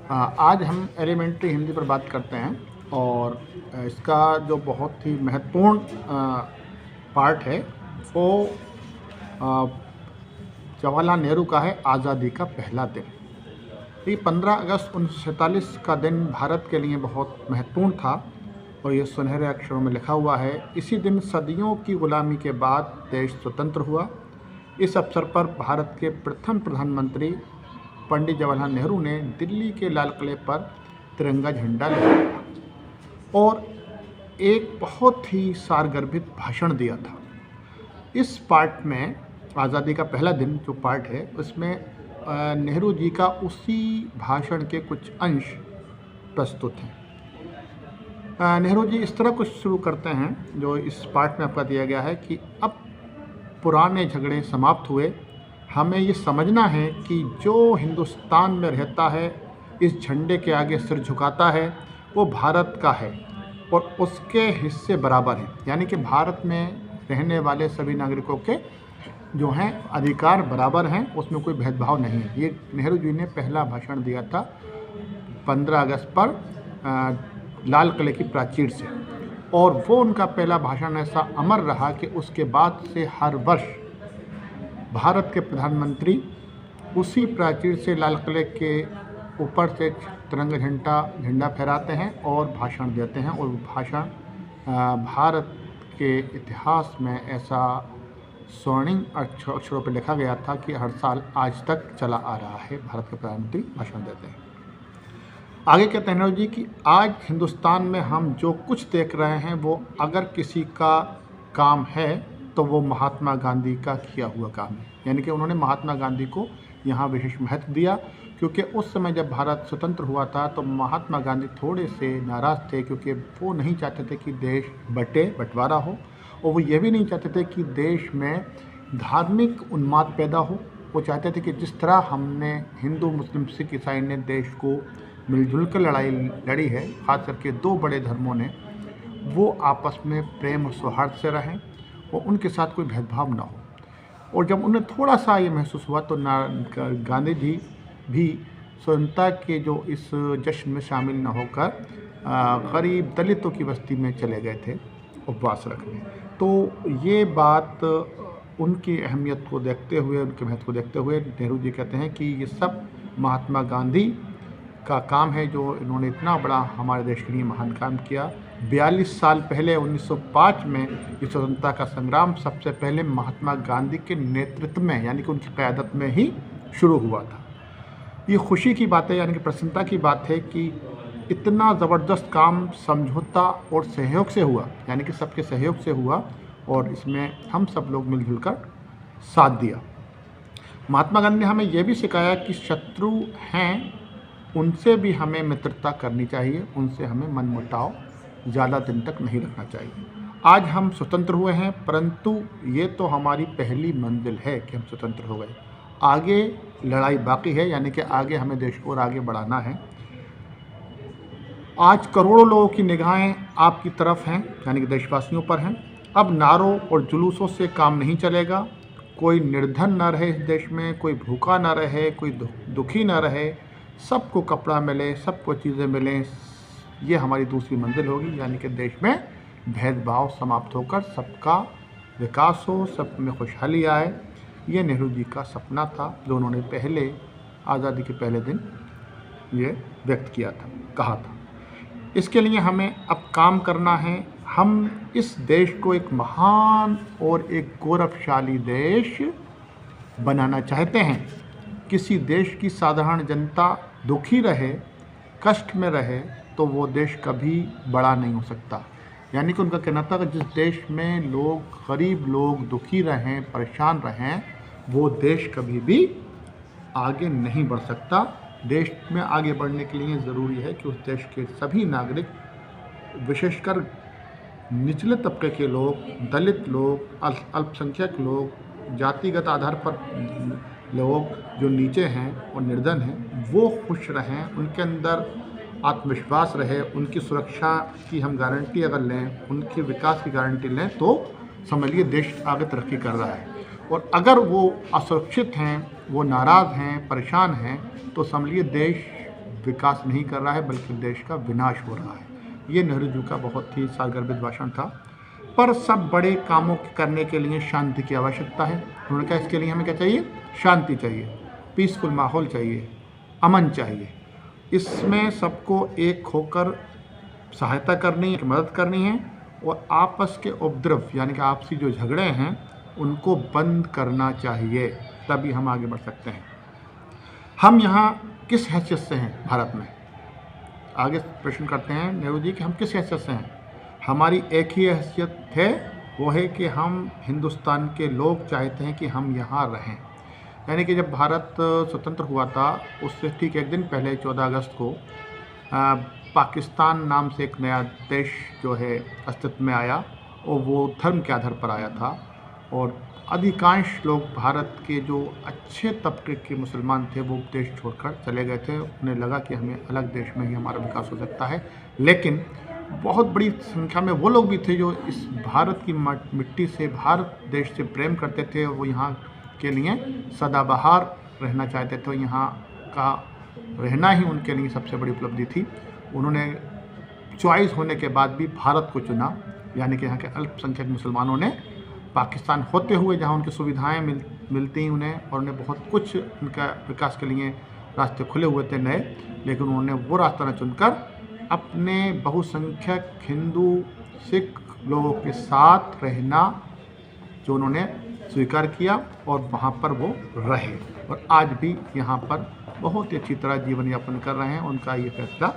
आज हम एलिमेंट्री हिंदी पर बात करते हैं और इसका जो बहुत ही महत्वपूर्ण पार्ट है वो जवाहरलाल नेहरू का है आज़ादी का पहला दिन। ये 15 अगस्त 1947 का दिन भारत के लिए बहुत महत्वपूर्ण था और ये सुनहरे अक्षरों में लिखा हुआ है। इसी दिन सदियों की गुलामी के बाद देश स्वतंत्र हुआ। इस अवसर पर भारत के प्रथम प्रधानमंत्री पंडित जवाहरलाल नेहरू ने दिल्ली के लाल किले पर तिरंगा झंडा लहराया और एक बहुत ही सारगर्भित भाषण दिया था। इस पार्ट में आज़ादी का पहला दिन जो पार्ट है उसमें नेहरू जी का उसी भाषण के कुछ अंश प्रस्तुत हैं। नेहरू जी इस तरह कुछ शुरू करते हैं जो इस पार्ट में आपका दिया गया है कि अब पुराने झगड़े समाप्त हुए। हमें ये समझना है कि जो हिंदुस्तान में रहता है, इस झंडे के आगे सिर झुकाता है, वो भारत का है और उसके हिस्से बराबर हैं। यानी कि भारत में रहने वाले सभी नागरिकों के जो हैं अधिकार बराबर हैं, उसमें कोई भेदभाव नहीं है। ये नेहरू जी ने पहला भाषण दिया था 15 अगस्त पर लाल किले की प्राचीर से, और वो उनका पहला भाषण ऐसा अमर रहा कि उसके बाद से हर वर्ष भारत के प्रधानमंत्री उसी प्राचीर से लाल किले के ऊपर से तिरंगा झंडा फहराते हैं और भाषण देते हैं। और भाषण भारत के इतिहास में ऐसा स्वर्णिम अक्षरों पर लिखा गया था कि हर साल आज तक चला आ रहा है। भारत के प्रधानमंत्री भाषण देते हैं। आगे कहते हैं नेहरू जी कि आज हिंदुस्तान में हम जो कुछ देख रहे हैं वो अगर किसी का काम है तो वो महात्मा गांधी का किया हुआ काम है। यानी कि उन्होंने महात्मा गांधी को यहाँ विशेष महत्व दिया, क्योंकि उस समय जब भारत स्वतंत्र हुआ था तो महात्मा गांधी थोड़े से नाराज़ थे, क्योंकि वो नहीं चाहते थे कि देश बंटवारा हो, और वो ये भी नहीं चाहते थे कि देश में धार्मिक उन्माद पैदा हो। वो चाहते थे कि जिस तरह हमने हिंदू मुस्लिम सिख ईसाई ने देश को मिलजुल कर लड़ाई लड़ी है, ख़ास करके दो बड़े धर्मों ने, वो आपस में प्रेम और सौहार्द से रहें और उनके साथ कोई भेदभाव ना हो। और जब उन्हें थोड़ा सा ये महसूस हुआ तो गांधी जी भी स्वतंत्रता के जो इस जश्न में शामिल न होकर गरीब दलितों की बस्ती में चले गए थे उपवास रखने। तो ये बात उनकी अहमियत को देखते हुए, उनके महत्व को देखते हुए नेहरू जी कहते हैं कि ये सब महात्मा गांधी का काम है, जो इन्होंने इतना बड़ा हमारे देश के लिए महान काम किया। 42 साल पहले 1905 में इस स्वतंत्रता का संग्राम सबसे पहले महात्मा गांधी के नेतृत्व में, यानी कि उनकी क़यादत में ही शुरू हुआ था। ये खुशी की बात है, यानी कि प्रसन्नता की बात है कि इतना ज़बरदस्त काम समझौता और सहयोग से हुआ, यानी कि सबके सहयोग से हुआ, और इसमें हम सब लोग मिलजुल कर साथ दिया। महात्मा गांधी ने हमें यह भी सिखाया कि शत्रु हैं उनसे भी हमें मित्रता करनी चाहिए, उनसे हमें मनमुटाव ज़्यादा दिन तक नहीं रखना चाहिए। आज हम स्वतंत्र हुए हैं, परंतु ये तो हमारी पहली मंजिल है कि हम स्वतंत्र हो गए। आगे लड़ाई बाकी है, यानी कि आगे हमें देश को और आगे बढ़ाना है। आज करोड़ों लोगों की निगाहें आपकी तरफ हैं, यानी कि देशवासियों पर हैं। अब नारों और जुलूसों से काम नहीं चलेगा। कोई निर्धन न रहे इस देश में, कोई भूखा न रहे, कोई दुखी न रहे, सबको कपड़ा मिले, सबको चीज़ें मिलें। ये हमारी दूसरी मंजिल होगी, यानी कि देश में भेदभाव समाप्त होकर सबका विकास हो, सब में खुशहाली आए। ये नेहरू जी का सपना था, जो उन्होंने पहले आज़ादी के पहले दिन ये व्यक्त किया था, कहा था। इसके लिए हमें अब काम करना है। हम इस देश को एक महान और एक गौरवशाली देश बनाना चाहते हैं। किसी देश की साधारण जनता दुखी रहे, कष्ट में रहे, तो वो देश कभी बड़ा नहीं हो सकता। यानी कि उनका कहना था कि जिस देश में लोग, गरीब लोग दुखी रहें, परेशान रहें, वो देश कभी भी आगे नहीं बढ़ सकता। देश में आगे बढ़ने के लिए ज़रूरी है कि उस देश के सभी नागरिक, विशेषकर निचले तबके के लोग, दलित लोग, अल्पसंख्यक लोग, जातिगत आधार पर लोग जो नीचे हैं और निर्धन हैं, वो खुश रहें, उनके अंदर आत्मविश्वास रहे, उनकी सुरक्षा की हम गारंटी अगर लें, उनके विकास की गारंटी लें, तो समझिए देश आगे तरक्की कर रहा है। और अगर वो असुरक्षित हैं, वो नाराज़ हैं, परेशान हैं, तो समझिए देश विकास नहीं कर रहा है बल्कि देश का विनाश हो रहा है। ये नेहरू जी का बहुत ही सारगर्भित भाषण था। पर सब बड़े कामों करने के लिए शांति की आवश्यकता है। उन्होंने कहा इसके लिए हमें क्या चाहिए? शांति चाहिए, पीसफुल माहौल चाहिए, अमन चाहिए। इसमें सबको एक होकर सहायता करनी है, मदद करनी है और आपस के उपद्रव यानी कि आपसी जो झगड़े हैं उनको बंद करना चाहिए, तभी हम आगे बढ़ सकते हैं। हम यहाँ किस हैसियत से हैं भारत में? आगे प्रश्न करते हैं नेहरू जी कि हम किस हैसियत से हैं। हमारी एक ही हैसियत है, वो है कि हम हिंदुस्तान के लोग चाहते हैं कि हम यहाँ रहें। यानी कि जब भारत स्वतंत्र हुआ था उससे ठीक एक दिन पहले 14 अगस्त को पाकिस्तान नाम से एक नया देश जो है अस्तित्व में आया और वो धर्म के आधार पर आया था। और अधिकांश लोग भारत के जो अच्छे तबके के मुसलमान थे वो देश छोड़कर चले गए थे। उन्हें लगा कि हमें अलग देश में ही हमारा विकास हो सकता है। लेकिन बहुत बड़ी संख्या में वो लोग भी थे जो इस भारत की मिट्टी से, भारत देश से प्रेम करते थे। वो यहाँ के लिए सदाबहार रहना चाहते थे। यहाँ का रहना ही उनके लिए सबसे बड़ी उपलब्धि थी। उन्होंने चॉइस होने के बाद भी भारत को चुना, यानी कि यहाँ के अल्पसंख्यक मुसलमानों ने पाकिस्तान होते हुए जहाँ उनकी सुविधाएं मिलती उन्हें और उन्हें बहुत कुछ उनका विकास के लिए रास्ते खुले हुए थे नए, लेकिन उन्होंने वो रास्ता न चुनकर अपने बहुसंख्यक हिंदू सिख लोगों के साथ रहना जो उन्होंने स्वीकार किया और वहाँ पर वो रहे और आज भी यहाँ पर बहुत ही अच्छी तरह जीवन यापन कर रहे हैं। उनका ये फैसला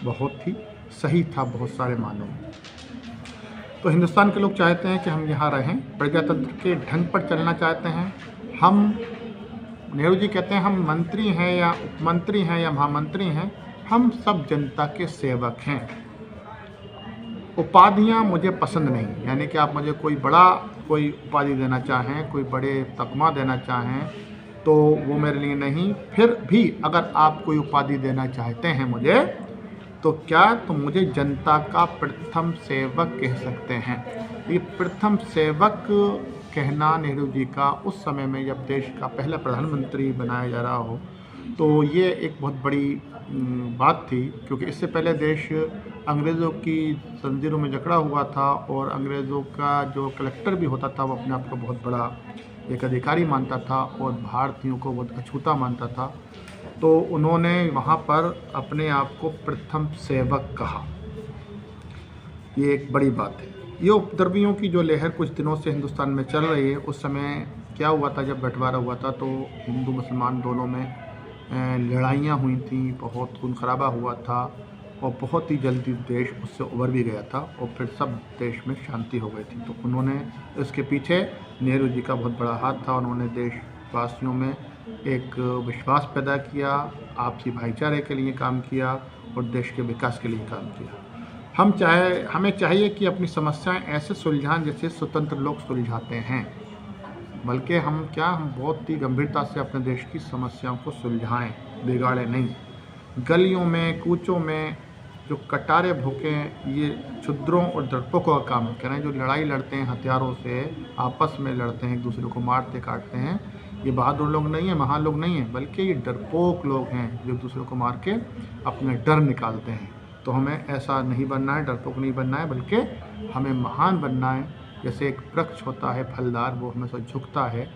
बहुत ही सही था बहुत सारे मानों में। तो हिंदुस्तान के लोग चाहते हैं कि हम यहाँ रहें, प्रजातंत्र के ढंग पर चलना चाहते हैं। हम नेहरू जी कहते हैं हम मंत्री हैं या उपमंत्री हैं या महामंत्री हैं, हम सब जनता के सेवक हैं। उपाधियाँ मुझे पसंद नहीं, यानी कि आप मुझे कोई उपाधि देना चाहें, कोई बड़े तकमा देना चाहें तो वो मेरे लिए नहीं। फिर भी अगर आप कोई उपाधि देना चाहते हैं मुझे तो क्या तुम मुझे जनता का प्रथम सेवक कह सकते हैं। ये प्रथम सेवक कहना नेहरू जी का उस समय में जब देश का पहला प्रधानमंत्री बनाया जा रहा हो तो ये एक बहुत बड़ी बात थी, क्योंकि इससे पहले देश अंग्रेज़ों की जंजीरों में जकड़ा हुआ था और अंग्रेज़ों का जो कलेक्टर भी होता था वो अपने आप को बहुत बड़ा एक अधिकारी मानता था और भारतीयों को बहुत अछूता मानता था। तो उन्होंने वहाँ पर अपने आप को प्रथम सेवक कहा। ये एक बड़ी बात है। ये उपद्रवियों की जो लहर कुछ दिनों से हिंदुस्तान में चल रही है, उस समय क्या हुआ था जब बंटवारा हुआ था तो हिंदू मुसलमान दोनों में लड़ाइयाँ हुई थी, बहुत खून खराबा हुआ था और बहुत ही जल्दी देश उससे उभर भी गया था और फिर सब देश में शांति हो गई थी। तो उन्होंने इसके पीछे नेहरू जी का बहुत बड़ा हाथ था। उन्होंने देशवासियों में एक विश्वास पैदा किया, आपसी भाईचारे के लिए काम किया और देश के विकास के लिए काम किया। हमें चाहिए कि अपनी समस्याएं ऐसे सुलझाएं जैसे स्वतंत्र लोग सुलझाते हैं, बल्कि हम बहुत ही गंभीरता से अपने देश की समस्याओं को सुलझाएं, बिगाड़े नहीं। गलियों में कूचों में जो कटारे भोंके ये क्षुद्रों और डरपोकों का काम है। कह रहे हैं जो लड़ाई लड़ते हैं हथियारों से, आपस में लड़ते हैं, एक दूसरे को मारते काटते हैं, ये बहादुर लोग नहीं हैं, महान लोग नहीं हैं, बल्कि ये डरपोक लोग हैं जो दूसरे को मार के अपने डर निकालते हैं। तो हमें ऐसा नहीं बनना है, डरपोक नहीं बनना है, बल्कि हमें महान बनना है। जैसे एक वृक्ष होता है फलदार, वो हमेशा झुकता है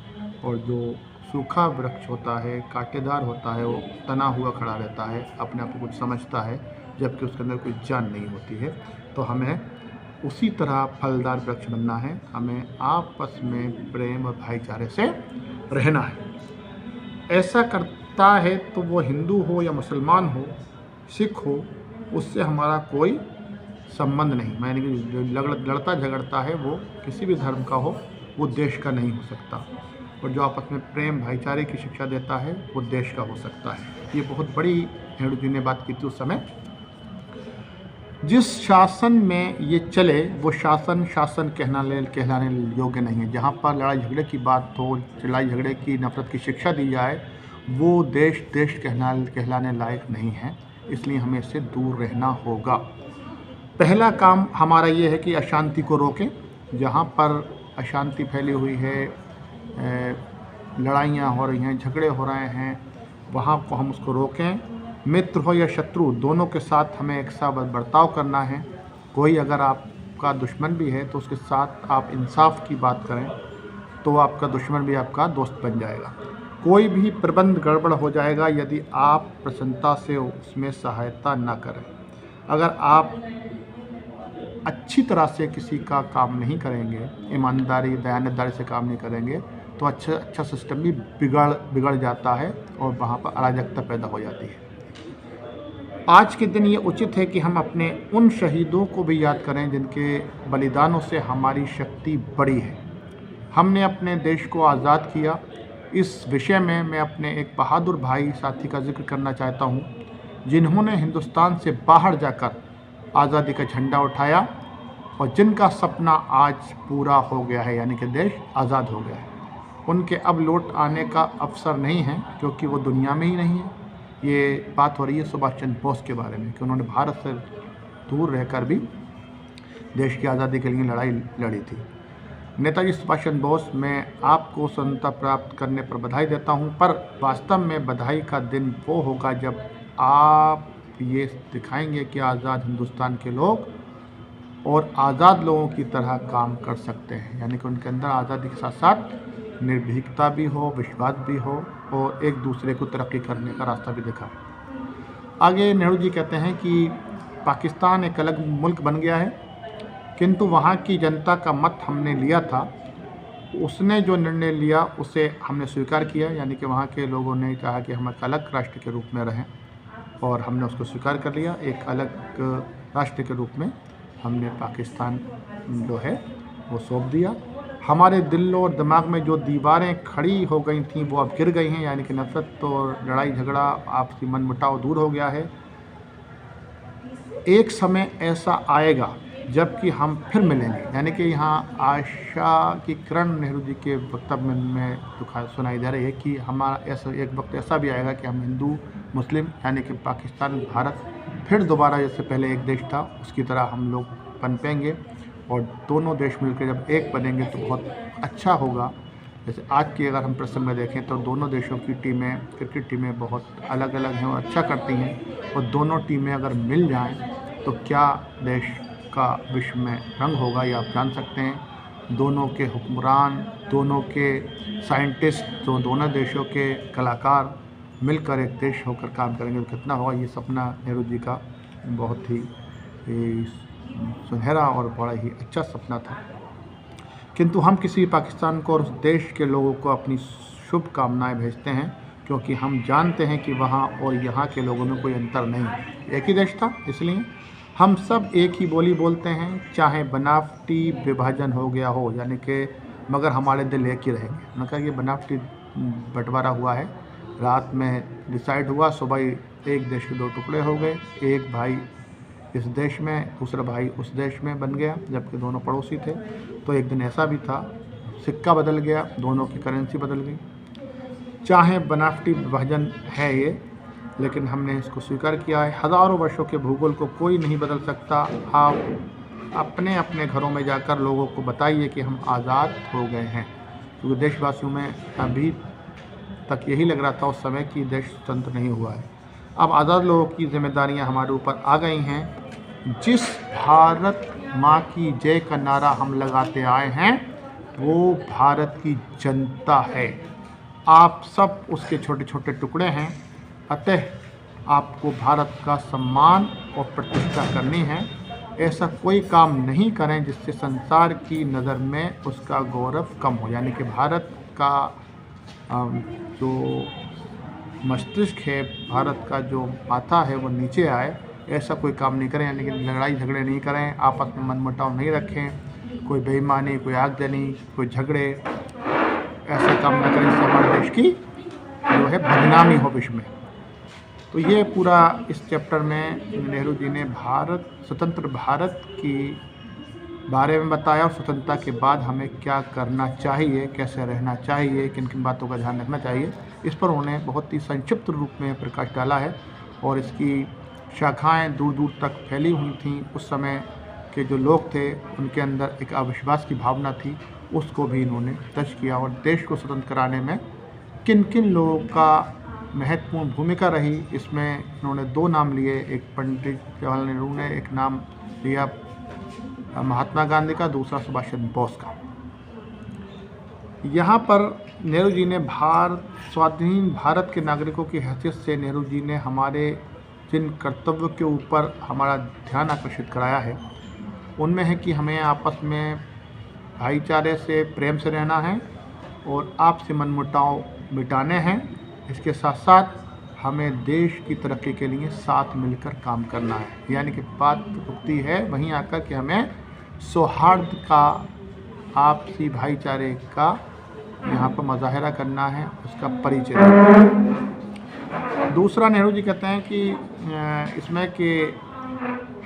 और जो सूखा वृक्ष होता है, कांटेदार होता है, वो तना हुआ खड़ा रहता है, अपने आप को कुछ समझता है, जबकि उसके अंदर कोई जान नहीं होती है। तो हमें उसी तरह फलदार वृक्ष बनना है। हमें आपस में प्रेम और भाईचारे से रहना है। ऐसा करता है तो वो हिंदू हो या मुसलमान हो, सिख हो, उससे हमारा कोई संबंध नहीं। यानी कि जो लड़ता झगड़ता है वो किसी भी धर्म का हो, वो देश का नहीं हो सकता। और जो आपस में प्रेम भाईचारे की शिक्षा देता है वो देश का हो सकता है। ये बहुत बड़ी नेहरू जी ने बात की थी उस समय। जिस शासन में ये चले वो शासन कहलाने योग्य नहीं है। जहाँ पर लड़ाई झगड़े की बात हो, लड़ाई झगड़े की, नफरत की शिक्षा दी जाए, वो देश कहलाने लायक नहीं है। इसलिए हमें इससे दूर रहना होगा। पहला काम हमारा ये है कि अशांति को रोकें। जहाँ पर अशांति फैली हुई है, लड़ाइयाँ हो रही हैं, झगड़े हो रहे हैं, वहाँ को हम उसको रोकें मित्र हो या शत्रु, दोनों के साथ हमें एक सा बर्ताव करना है। कोई अगर आपका दुश्मन भी है तो उसके साथ आप इंसाफ की बात करें तो आपका दुश्मन भी आपका दोस्त बन जाएगा। कोई भी प्रबंध गड़बड़ हो जाएगा यदि आप प्रसन्नता से उसमें सहायता ना करें। अगर आप अच्छी तरह से किसी का काम नहीं करेंगे, ईमानदारी दयानितदारी से काम नहीं करेंगे, तो अच्छा सिस्टम भी बिगड़ जाता है और वहाँ पर अराजकता पैदा हो जाती है। आज के दिन ये उचित है कि हम अपने उन शहीदों को भी याद करें जिनके बलिदानों से हमारी शक्ति बढ़ी है। हमने अपने देश को आज़ाद किया। इस विषय में मैं अपने एक बहादुर भाई साथी का जिक्र करना चाहता हूँ, जिन्होंने हिंदुस्तान से बाहर जाकर आज़ादी का झंडा उठाया और जिनका सपना आज पूरा हो गया है, यानी कि देश आज़ाद हो गया है। उनके अब लौट आने का अवसर नहीं है क्योंकि वो दुनिया में ही नहीं है। ये बात हो रही है सुभाष चंद्र बोस के बारे में कि उन्होंने भारत से दूर रहकर भी देश की आज़ादी के लिए लड़ाई लड़ी थी। नेताजी सुभाष चंद्र बोस, मैं आपको स्वतंत्रता प्राप्त करने पर बधाई देता हूं, पर वास्तव में बधाई का दिन वो होगा जब आप ये दिखाएंगे कि आज़ाद हिंदुस्तान के लोग और आज़ाद लोगों की तरह काम कर सकते हैं, यानी कि उनके अंदर आज़ादी के साथ साथ निर्भीकता भी हो, विश्वास भी हो और एक दूसरे को तरक्की करने का रास्ता भी दिखा। आगे नेहरू जी कहते हैं कि पाकिस्तान एक अलग मुल्क बन गया है, किंतु वहाँ की जनता का मत हमने लिया था। उसने जो निर्णय लिया उसे हमने स्वीकार किया, यानी कि वहाँ के लोगों ने कहा कि हम एक अलग राष्ट्र के रूप में रहें और हमने उसको स्वीकार कर लिया। एक अलग राष्ट्र के रूप में हमने पाकिस्तान जो है वो सौंप दिया। हमारे दिल और दिमाग में जो दीवारें खड़ी हो गई थीं वो अब गिर गई हैं, यानी कि नफरत और लड़ाई झगड़ा, आपसी मनमुटाव दूर हो गया है। एक समय ऐसा आएगा जबकि हम फिर मिलेंगे, यानी कि यहाँ आशा की किरण नेहरू जी के वक्तव्य में सुनाई दे रही है कि हमारा ऐसा एक वक्त ऐसा भी आएगा कि हम हिंदू मुस्लिम यानी कि पाकिस्तान भारत फिर दोबारा जैसे पहले एक देश था उसकी तरह हम लोग पनपेंगे और दोनों देश मिलकर जब एक बनेंगे तो बहुत अच्छा होगा। जैसे आज की अगर हम प्रसंग में देखें तो दोनों देशों की टीमें, क्रिकेट टीमें बहुत अलग अलग हैं और अच्छा करती हैं, और दोनों टीमें अगर मिल जाएं तो क्या देश का विश्व में रंग होगा ये आप जान सकते हैं। दोनों के हुक्मरान, दोनों के साइंटिस्ट, तो दोनों देशों के कलाकार मिलकर एक देश होकर काम करेंगे तो कितना होगा। ये सपना नेहरू जी का बहुत ही सुनहरा और बड़ा ही अच्छा सपना था, किंतु हम किसी पाकिस्तान को और उस देश के लोगों को अपनी शुभकामनाएं भेजते हैं क्योंकि हम जानते हैं कि वहाँ और यहाँ के लोगों में कोई अंतर नहीं, एक ही देश था। इसलिए हम सब एक ही बोली बोलते हैं, चाहे बनावटी विभाजन हो गया हो, यानी कि मगर हमारे दिल एक ही रहेंगे। उन्होंने कहा कि बनावटी बंटवारा हुआ है, रात में डिसाइड हुआ, सुबह एक देश के दो टुकड़े हो गए, एक भाई इस देश में दूसरा भाई उस देश में बन गया, जबकि दोनों पड़ोसी थे। तो एक दिन ऐसा भी था, सिक्का बदल गया, दोनों की करेंसी बदल गई। चाहे बनावटी विभाजन है ये, लेकिन हमने इसको स्वीकार किया है। हज़ारों वर्षों के भूगोल को कोई नहीं बदल सकता। आप अपने अपने घरों में जाकर लोगों को बताइए कि हम आज़ाद हो गए हैं, क्योंकि देशवासियों में अभी तक यही लग रहा था उस समय कि देश स्वतंत्र नहीं हुआ है। अब आज़ाद लोगों की जिम्मेदारियां हमारे ऊपर आ गई हैं। जिस भारत माँ की जय का नारा हम लगाते आए हैं वो भारत की जनता है। आप सब उसके छोटे छोटे टुकड़े हैं, अतः आपको भारत का सम्मान और प्रतिष्ठा करनी है। ऐसा कोई काम नहीं करें जिससे संसार की नज़र में उसका गौरव कम हो, यानी कि भारत का जो मस्तिष्क है, भारत का जो माथा है वो नीचे आए। ऐसा कोई काम नहीं करें, यानी कि लड़ाई झगड़े नहीं करें, आपस में मनमुटाव नहीं रखें, कोई बेईमानी, कोई आगजनी, कोई झगड़े, ऐसा काम न करें जिससे हमारे देश की जो है बदनामी हो विश्व में। तो ये पूरा इस चैप्टर में नेहरू जी ने भारत, स्वतंत्र भारत की बारे में बताया और स्वतंत्रता के बाद हमें क्या करना चाहिए, कैसे रहना चाहिए, किन किन बातों का ध्यान रखना चाहिए, इस पर उन्होंने बहुत ही संक्षिप्त रूप में प्रकाश डाला है। और इसकी शाखाएं दूर दूर तक फैली हुई थीं। उस समय के जो लोग थे उनके अंदर एक अविश्वास की भावना थी, उसको भी इन्होंने टच किया और देश को स्वतंत्र कराने में किन किन लोगों का महत्वपूर्ण भूमिका रही। इसमें इन्होंने 2 नाम लिए, एक पंडित जवाहरलाल नेहरू ने एक नाम लिया महात्मा गांधी का, दूसरा सुभाष चंद्र बोस का। यहाँ पर नेहरू जी ने स्वाधीन भारत के नागरिकों की हैसियत से नेहरू जी ने हमारे जिन कर्तव्यों के ऊपर हमारा ध्यान आकर्षित कराया है, उनमें है कि हमें आपस में भाईचारे से, प्रेम से रहना है और आपसी मनमुटाव मिटाने हैं। इसके साथ साथ हमें देश की तरक्की के लिए साथ मिलकर काम करना है। यानी कि बात रुकती है वहीं आकर कि हमें सौहार्द का, आपसी भाईचारे का यहाँ पर मुजाहरा करना है, उसका परिचय देना है। दूसरा, नेहरू जी कहते हैं कि इसमें कि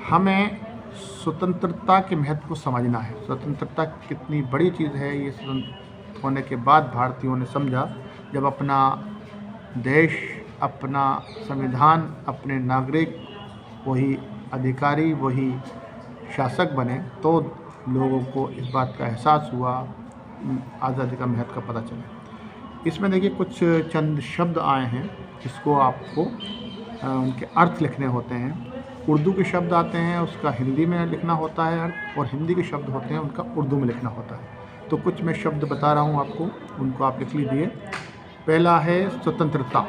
हमें स्वतंत्रता के महत्व को समझना है। स्वतंत्रता कितनी बड़ी चीज़ है, ये स्वतंत्र होने के बाद भारतीयों ने समझा। जब अपना देश, अपना संविधान, अपने नागरिक वही अधिकारी, वही शासक बने, तो लोगों को इस बात का एहसास हुआ, आज़ादी का महत्व का पता चला। इसमें देखिए कुछ चंद शब्द आए हैं, जिसको आपको उनके अर्थ लिखने होते हैं। उर्दू के शब्द आते हैं, उसका हिंदी में लिखना होता है अर्थ, और हिंदी के शब्द होते हैं, उनका उर्दू में लिखना होता है। तो कुछ मैं शब्द बता रहा हूँ आपको, उनको आप लिख लीजिए। पहला है स्वतंत्रता,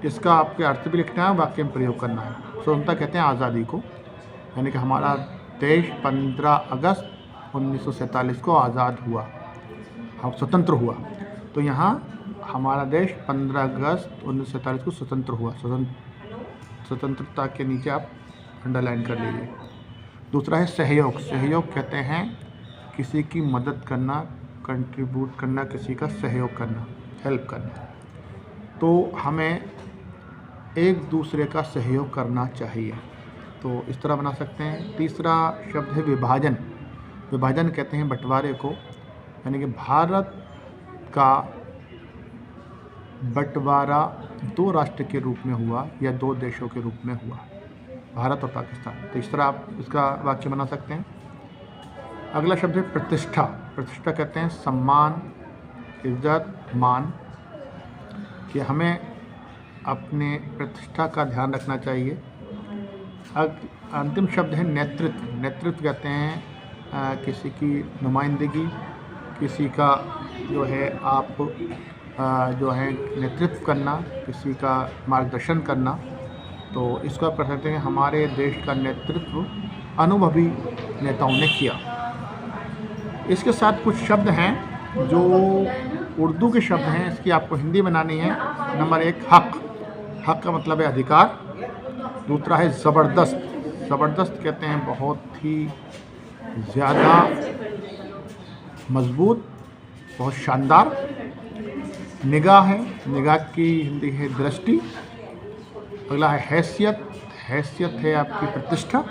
इसका आपके अर्थ भी लिखना है, वाक्य में प्रयोग करना है। स्वतंत्रता कहते हैं आज़ादी को, यानी कि हमारा देश 15 अगस्त 1947 को आज़ाद हुआ, हम स्वतंत्र हुआ। तो यहाँ हमारा देश 15 अगस्त 1947 को स्वतंत्र हुआ। स्वतंत्रता के नीचे आप अंडरलाइन कर लीजिए। दूसरा है सहयोग। सहयोग कहते हैं किसी की मदद करना, कंट्रीब्यूट करना, किसी का सहयोग करना, हेल्प करना। तो हमें एक दूसरे का सहयोग करना चाहिए, तो इस तरह बना सकते हैं। तीसरा शब्द है विभाजन। विभाजन कहते हैं बंटवारे को, यानी कि भारत का बंटवारा 2 राष्ट्र के रूप में हुआ या 2 देशों के रूप में हुआ, भारत और पाकिस्तान। तो इस तरह आप इसका वाक्य बना सकते हैं। अगला शब्द है प्रतिष्ठा। प्रतिष्ठा कहते हैं सम्मान, इज्जत, मान, कि हमें अपने प्रतिष्ठा का ध्यान रखना चाहिए। अंतिम शब्द है नेतृत्व। नेतृत्व कहते हैं किसी की नुमाइंदगी, किसी का जो है आप जो है नेतृत्व करना, किसी का मार्गदर्शन करना। तो इसको आप कह सकते हैं हमारे देश का नेतृत्व अनुभवी नेताओं ने किया। इसके साथ कुछ शब्द हैं जो उर्दू के शब्द हैं, इसकी आपको हिंदी बनानी है। नंबर 1 हक। हक का मतलब है अधिकार। दूसरा है ज़बरदस्त। ज़बरदस्त कहते हैं बहुत ही ज़्यादा मजबूत, बहुत शानदार। निगाह है, निगाह की हिंदी है दृष्टि। अगला है हैसियत। हैसियत है आपकी प्रतिष्ठा।